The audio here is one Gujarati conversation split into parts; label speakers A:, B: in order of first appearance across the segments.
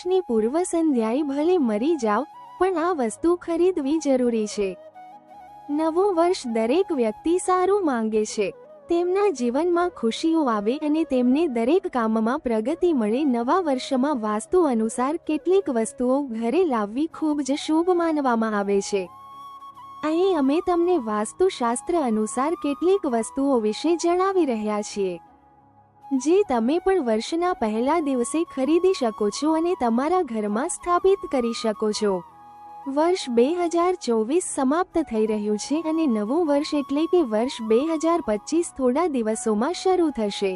A: ની પૂર્વ સંધ્યાએ ભલે મરી જાવ, પણ આ વસ્તુ ખરીદવી જરૂરી છે. નવું વર્ષ દરેક વ્યક્તિ સારું માંગે છે. તેમના જીવનમાં ખુશીઓ આવે અને તેમને દરેક કામમાં પ્રગતિ મળે. નવા વર્ષમાં વાસ્તુ અનુસાર કેટલીક વસ્તુઓ ઘરે લાવવી ખૂબ જ શુભ માનવામાં આવે છે. અહીં અમે તમને વાસ્તુશાસ્ત્ર અનુસાર કેટલીક વસ્તુઓ વિશે જણાવી રહ્યા છીએ, જે તમે પણ વર્ષના પહેલા દિવસે ખરીદી શકો છો અને તમારા ઘરમાં સ્થાપિત કરી શકો છો. વર્ષ 2024 સમાપ્ત થઈ રહ્યું છે અને નવું વર્ષ એટલે કે વર્ષ 2025 થોડા દિવસોમાં શરૂ થશે.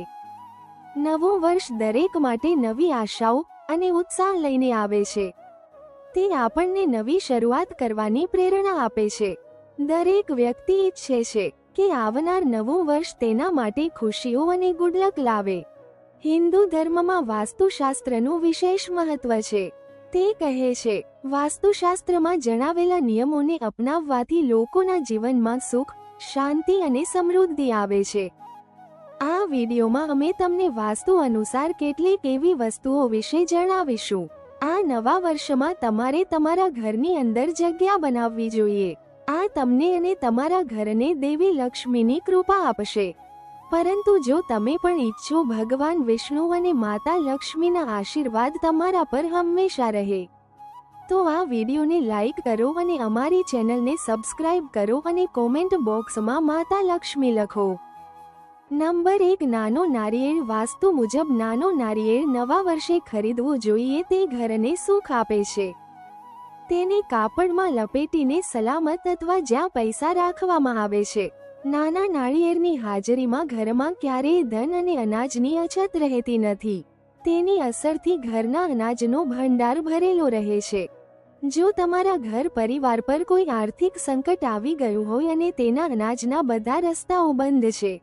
A: નવું વર્ષ દરેક માટે નવી આશાઓ અને ઉત્સાહ લઈને આવે છે. તે આપણને નવી શરૂઆત કરવાની પ્રેરણા આપે છે. દરેક વ્યક્તિ ઈચ્છે છે કે આવનાર નવું વર્ષ તેના માટે ખુશીઓ અને ગુડલક લાવે. હિન્દુ ધર્મમાં વાસ્તુશાસ્ત્રનું વિશેષ મહત્વ છે. તે કહે છે, વાસ્તુશાસ્ત્રમાં જણાવેલા નિયમોને અપનાવવાથી લોકોના જીવનમાં સુખ, શાંતિ અને સમૃદ્ધિ આવે છે. આ વિડીયોમાં અમે તમને વાસ્તુ અનુસાર કેટલીક એવી વસ્તુઓ વિશે જણાવીશું. આ નવા વર્ષમાં તમારે તમારા ઘરની અંદર જગ્યા બનાવવી જોઈએ. આ તમને અને તમારા ઘરને દેવી લક્ષ્મીની કૃપા આપશે. પરંતુ જો તમે પણ ઈચ્છો ભગવાન વિષ્ણુ અને માતા લક્ષ્મીના આશીર્વાદ તમારા પર હંમેશા રહે, તો આ વિડીયોને લાઈક કરો અને અમારી ચેનલને સબસ્ક્રાઇબ કરો અને કોમેન્ટ બોક્સમાં માતા લક્ષ્મી લખો. નંબર 1, નાનો નારિયેળ. વાસ્તુ મુજબ નાનો નારિયેળ નવા વર્ષે ખરીદવું જોઈએ. તે ઘરને સુખ આપે છે. તેને કાપડમાં લપેટીને સલામત અથવા જ્યાં પૈસા રાખવામાં આવે છે. નાના નાળિયેરની હાજરીમાં ઘરમાં ક્યારેય ધન અને અનાજની અછત રહેતી નથી. તેની અસરથી ઘરના અનાજનો ભંડાર ભરેલો રહે છે. જો તમારા ઘર પરિવાર પર કોઈ આર્થિક સંકટ આવી ગયું હોય અને તેના અનાજના બધા રસ્તાઓ બંધ છે,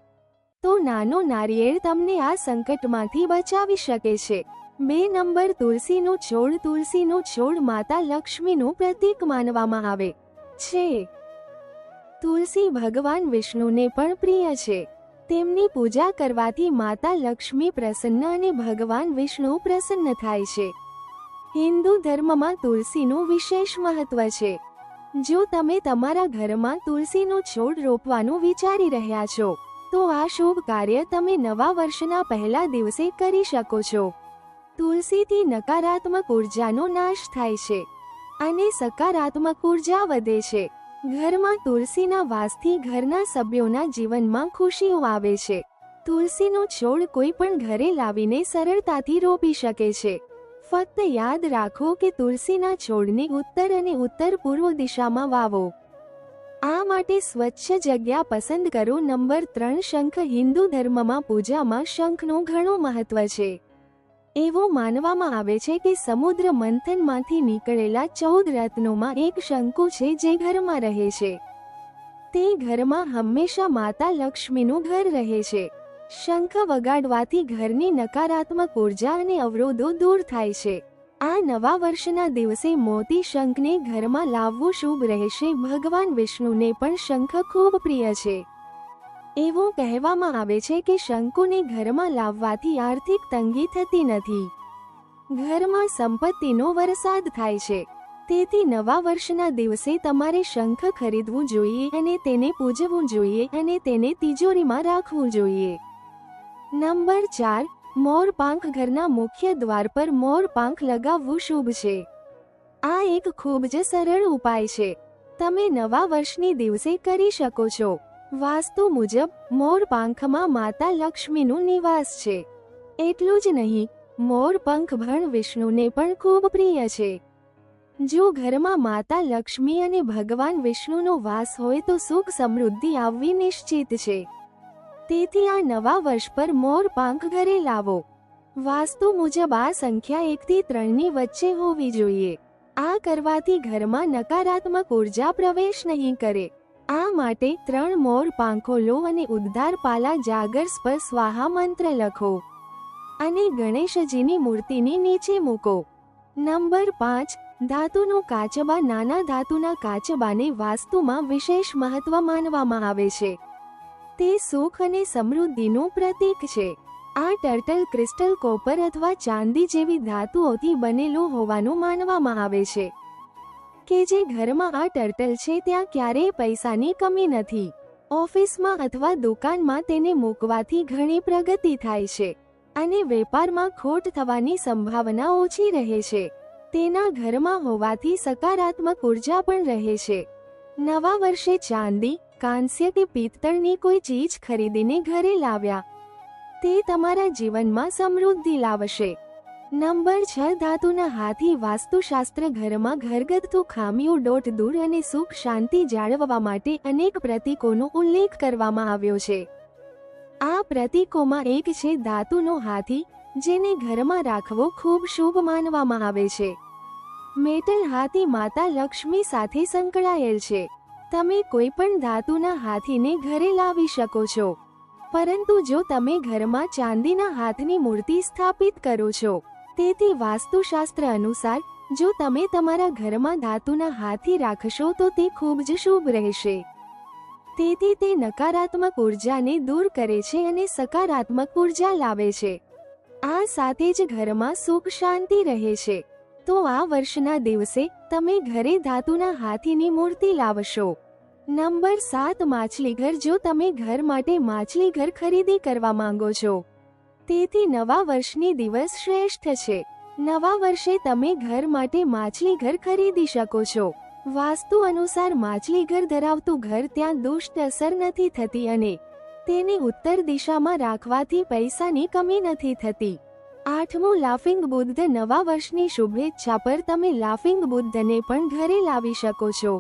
A: તો નાનો નારિયેળ તમને આ સંકટમાંથી બચાવી શકે છે. 2 નંબર, તુલસીનો છોડ. તુલસીનો છોડ માતા લક્ષ્મીનું પ્રતીક માનવામાં આવે છે. તુલસી ભગવાન વિષ્ણુને પણ પ્રિય છે. તેમની પૂજા કરવાથી માતા લક્ષ્મી પ્રસન્ન અને ભગવાન વિષ્ણુ પ્રસન્ન થાય છે. હિન્દુ ધર્મમાં તુલસીનું વિશેષ મહત્વ છે. જો તમે તમારા ઘરમાં તુલસીનો છોડ રોપવાનું વિચારી રહ્યા છો, તો આ શુભ કાર્ય તમે નવા વર્ષના પહેલા દિવસે કરી શકો છો. તુલસીથી નકારાત્મક ઉર્જાનો નાશ થાય છે અને સકારાત્મક ઉર્જા વધે છે. ઘરમાં તુલસીના વાસથી ઘરના સભ્યોના જીવનમાં ખુશીઓ આવે છે. તુલસીનો છોડ કોઈ પણ ઘરે લાવીને સરળતાથી રોપી શકે છે. ફક્ત યાદ રાખો કે તુલસીના છોડને ઉત્તર અને ઉત્તર પૂર્વ દિશામાં વાવો. આ માટે સ્વચ્છ જગ્યા પસંદ કરો. નંબર 3, શંખ. હિન્દુ ધર્મમાં પૂજામાં શંખનું ઘણું મહત્વ છે. એવું માનવામાં આવે છે કે સમુદ્ર મંથનમાંથી નીકળેલા 14 રત્નોમાં એક શંકુ છે જે ઘરમાં રહે છે. તે ઘરમાં હંમેશા માતા લક્ષ્મીનું ઘર રહે છે. શંખ વગાડવાથી ઘરની નકારાત્મક ઉર્જા અને અવરોધો દૂર થાય છે. આ નવા વર્ષના દિવસે મોતી શંખને ઘરમાં લાવવું શુભ રહેશે. ભગવાન વિષ્ણુને પણ શંખ ખૂબ પ્રિય છે. એવું કહેવામાં આવે છે કે શંકુને ઘરમાં લાવવાથી આર્થિક તંગી થતી નથી. ઘરમાં સંપત્તિનો વરસાદ થાય છે. તેથી નવા વર્ષના દિવસે તમારે શંખ ખરીદવું જોઈએ અને તેને પૂજવું જોઈએ અને તેને તિજોરીમાં રાખવું જોઈએ. નંબર 4, મોરપાંખ. ઘરના મુખ્ય દ્વાર પર મોરપાંખ લગાવવું શુભ છે. આ એક ખૂબ જ સરળ ઉપાય છે. તમે નવા વર્ષની દિવસે કરી શકો છો. વાસ્તુ મુજબ મોરપાંખમાં માતા લક્ષ્મીનું નિવાસ છે. એટલું જ નહીં, મોરપંખ ભગવાન વિષ્ણુને પણ ખૂબ પ્રિય છે. જો ઘરમાં માતા લક્ષ્મી અને ભગવાન વિષ્ણુનો વાસ હોય તો સુખ સમૃદ્ધિ આવવી નિશ્ચિત છે. તેથી આ નવા વર્ષ પર મોરપાંખ ઘરે લાવો. વાસ્તુ મુજબ આ સંખ્યા 1 થી 3 ની વચ્ચે હોવી જોઈએ. આ કરવાથી ઘરમાં નકારાત્મક ઉર્જા પ્રવેશ નહીં કરે. આ માટે 3 મોર પાંખો લો અને ઉદ્ધાર પાલા જાગર્સ પર સ્વાહા મંત્ર લખો અને ગણેશજીની મૂર્તિની નીચે મૂકો. નંબર 5, ધાતુનો કાચબા. નાના ધાતુના કાચબાને વાસ્તુમાં વિશેષ મહત્વ માનવામાં આવે છે. તે સુખ અને સમૃદ્ધિનું પ્રતીક છે. આ ટર્ટલ ક્રિસ્ટલ, કોપર અથવા ચાંદી જેવી ધાતુઓથી બનેલું હોવાનું માનવામાં આવે છે કે જે ઘરમાં આ ટર્ટલ છે ત્યાં ક્યારેય પૈસાની કમી નથી. ઓફિસમાં અથવા દુકાનમાં તેને મૂકવાથી ઘણી પ્રગતિ થાય છે અને વેપારમાં ખોટ થવાની સંભાવના ઓછી રહે છે. તેના ઘરમાં હોવાથી સકારાત્મક ઉર્જા પણ રહે છે. નવા વર્ષે ચાંદી, કાંસ્ય કે પિત્તળની કોઈ ચીજ ખરીદીને ઘરે લાવ્યા તે તમારા જીવનમાં સમૃદ્ધિ લાવશે. નંબર 6, ધાતુના હાથી. વાસ્તુશાસ્ત્ર ઘરમાં ઘરગથ્થુ ખામીઓ દૂર અને સુખ શાંતિ જાળવવા માટે અનેક પ્રતીકોનો ઉલ્લેખ કરવામાં આવ્યો છે. આ પ્રતીકોમાં એક છે ધાતુનો હાથી, જેને ઘરમાં રાખવો ખૂબ શુભ માનવામાં આવે છે. મેટલ હાથી માતા લક્ષ્મી સાથે સંકળાયેલ છે. તમે કોઈ પણ ધાતુના હાથીને ઘરે લાવી શકો છો, પરંતુ જો તમે ઘરમાં ચાંદીના હાથની મૂર્તિ સ્થાપિત કરો છો, તેથી વાસ્તુશાસ્ત્ર અનુસાર જો તમે તમારા ઘરમાં ધાતુના હાથી રાખશો તો તે ખૂબ જ શુભ રહેશે. તેથી તે નકારાત્મક ઉર્જાને દૂર કરે છે અને સકારાત્મક ઉર્જા લાવે છે. આ સાથે જ ઘરમાં સુખ શાંતિ રહે છે. તો આ વર્ષના દિવસે તમે ઘરે ધાતુના હાથીની મૂર્તિ લાવશો. નંબર 7, માછલીઘર. જો તમે ઘર માટે માછલીઘર ખરીદી કરવા માંગો છો, તેથી નવા વર્ષની દિવસ શ્રેષ્ઠ છે. નવા વર્ષે તમે ઘર માટે માછલીઘર ખરીદી શકો છો. વાસ્તુ અનુસાર માછલીઘર ધરાવતું ઘર ત્યાં દુષ્ટ અસર નથી થતી અને તેને ઉત્તર દિશામાં રાખવાથી પૈસાની કમી નથી થતી. 8મું, લાફિંગ બુદ્ધ. નવા વર્ષની શુભેચ્છા પર તમે લાફિંગ બુદ્ધને પણ ઘરે લાવી શકો છો.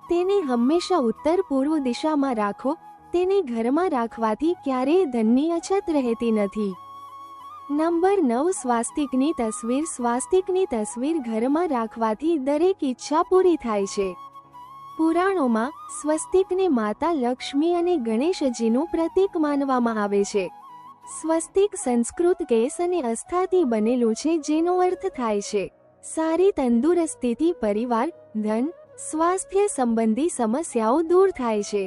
A: તેને હંમેશા ઉત્તર પૂર્વ દિશામાં રાખો. તેને ઘરમાં રાખવાથી ક્યારેય ધનની અછત રહેતી નથી. નંબર 9, સ્વાસ્તિકની તસવીર. સ્વાસ્તિકની તસવીર ઘરમાં રાખવાથી દરેક ઈચ્છા પૂરી થાય છે. પુરાણોમાં સ્વસ્તિકને માતા લક્ષ્મી અને ગણેશજીનું પ્રતીક માનવામાં આવે છે. સ્વસ્તિક સંસ્કૃત કેસ અને અસ્થાથી બનેલું છે, જેનો અર્થ થાય છે સારી તંદુરસ્તીથી પરિવાર, ધન, સ્વાસ્થ્ય સંબંધી સમસ્યાઓ દૂર થાય છે.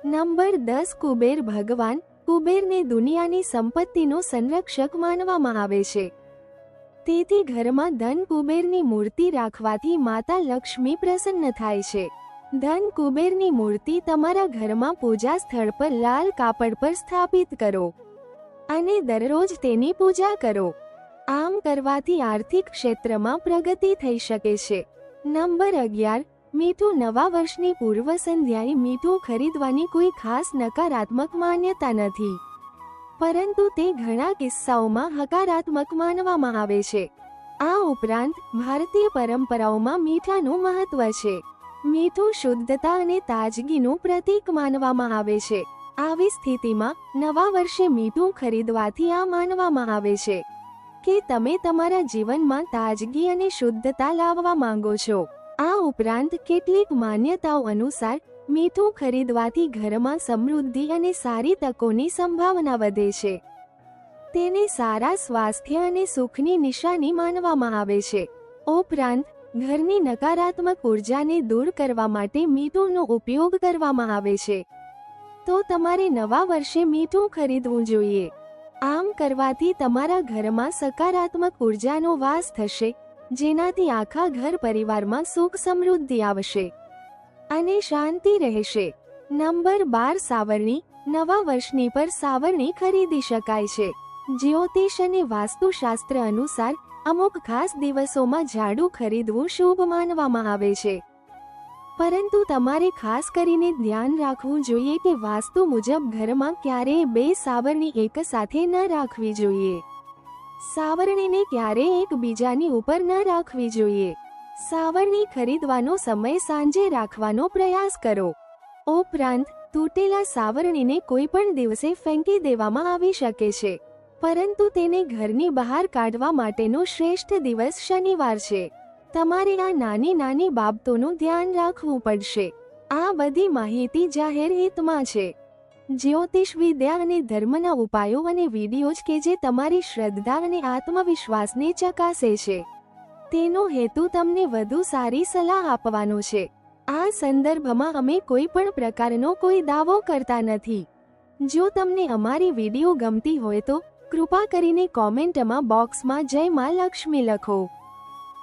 A: નંબર 10, કુબેર ભગવાન. કુબેરને દુનિયાની સંપત્તિનો સંરક્ષક માનવામાં આવે છે. તેથી ઘરમાં ધન કુબેરની મૂર્તિ રાખવાથી માતા લક્ષ્મી પ્રસન્ન થાય છે. ધન કુબેરની મૂર્તિ તમારા ઘરમાં પૂજા સ્થળ પર લાલ કાપડ પર સ્થાપિત કરો અને દરરોજ તેની પૂજા કરો. આમ કરવાથી આર્થિક ક્ષેત્રમાં પ્રગતિ થઈ શકે છે. નંબર 11, મીઠું. નવા વર્ષની પૂર્વ સંધ્યાએ મીઠું ખરીદવાની કોઈ ખાસ નકારાત્મક માન્યતા નથી, પરંતુ તે ઘણા કિસ્સાઓમાં હકારાત્મક માનવામાં આવે છે. આ ઉપરાંત ભારતીય પરંપરાઓમાં મીઠાનું મહત્વ છે. મીઠું શુદ્ધતા અને તાજગીનું પ્રતીક માનવામાં આવે છે. આવી સ્થિતિમાં નવા વર્ષે મીઠું ખરીદવાથી આ માનવામાં આવે છે કે તમે તમારા જીવનમાં તાજગી અને શુદ્ધતા લાવવા માંગો છો. આ ઉપરાંત કેટલીક માન્યતાઓ અનુસાર મીઠું ખરીદવાથી ઘરમાં સમૃદ્ધિ અને સારી તકોની સંભાવના વધે છે. તેને સારા સ્વાસ્થ્ય અને સુખની નિશાની માનવામાં આવે છે. ઉપરાંત ઘરની નકારાત્મક ઉર્જાને દૂર કરવા માટે મીઠુંનો ઉપયોગ કરવામાં આવે છે. તો તમારે નવા વર્ષે મીઠું ખરીદવું જોઈએ. આમ કરવાથી તમારા ઘરમાં સકારાત્મક ઉર્જાનો વાસ થશે, જેનાથી આખા ઘર પરિવારમાં સુખ સમૃદ્ધિ આવશે અને શાંતિ રહેશે. નંબર 12, સાવરણી. નવા વર્ષની પર સાવરણી ખરીદી શકાય છે. જ્યોતિષ અને વાસ્તુશાસ્ત્ર અનુસાર અમુક ખાસ દિવસોમાં ઝાડુ ખરીદવું શુભ માનવામાં આવે છે, પરંતુ તમારે ખાસ કરીને ધ્યાન રાખવું જોઈએ કે વાસ્તુ મુજબ ઘરમાં ક્યારેય 2 સાવરણી એક સાથે ન રાખવી જોઈએ. સાવરણીને ક્યારેય એકબીજાની ઉપર ન રાખવી જોઈએ. સાવરણી ખરીદવાનો સમય સાંજે રાખવાનો પ્રયાસ કરો. ઉપરાંત તૂટેલા સાવરણીને કોઈ પણ દિવસે ફેંકી દેવામાં આવી શકે છે, પરંતુ તેને ઘરની બહાર કાઢવા માટેનો શ્રેષ્ઠ દિવસ શનિવાર છે. તમારે આ નાની નાની બાબતોનું ધ્યાન રાખવું પડશે. આ બધી માહિતી જાહેર હિતમાં છે. જ્યોતિષ વિદ્યા અને ધર્મના ઉપાયો અને વિડીયોઝ કે જે તમારી શ્રદ્ધા અને આત્મવિશ્વાસને ચકાસે છે, તેનો હેતુ તમને વધુ સારી સલાહ આપવાનો છે. આ સંદર્ભમાં અમે કોઈ પણ પ્રકારનો કોઈ દાવો કરતા નથી. જો તમને અમારી વિડીયો ગમતી હોય તો કૃપા કરીને કોમેન્ટમાં બોક્સમાં જય માં લક્ષ્મી લખો.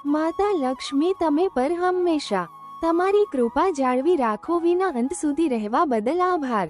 A: માતા લક્ષ્મી તમે પર હંમેશા તમારી કૃપા જાળવી રાખો. વિના અંત સુધી રહેવા બદલ આભાર.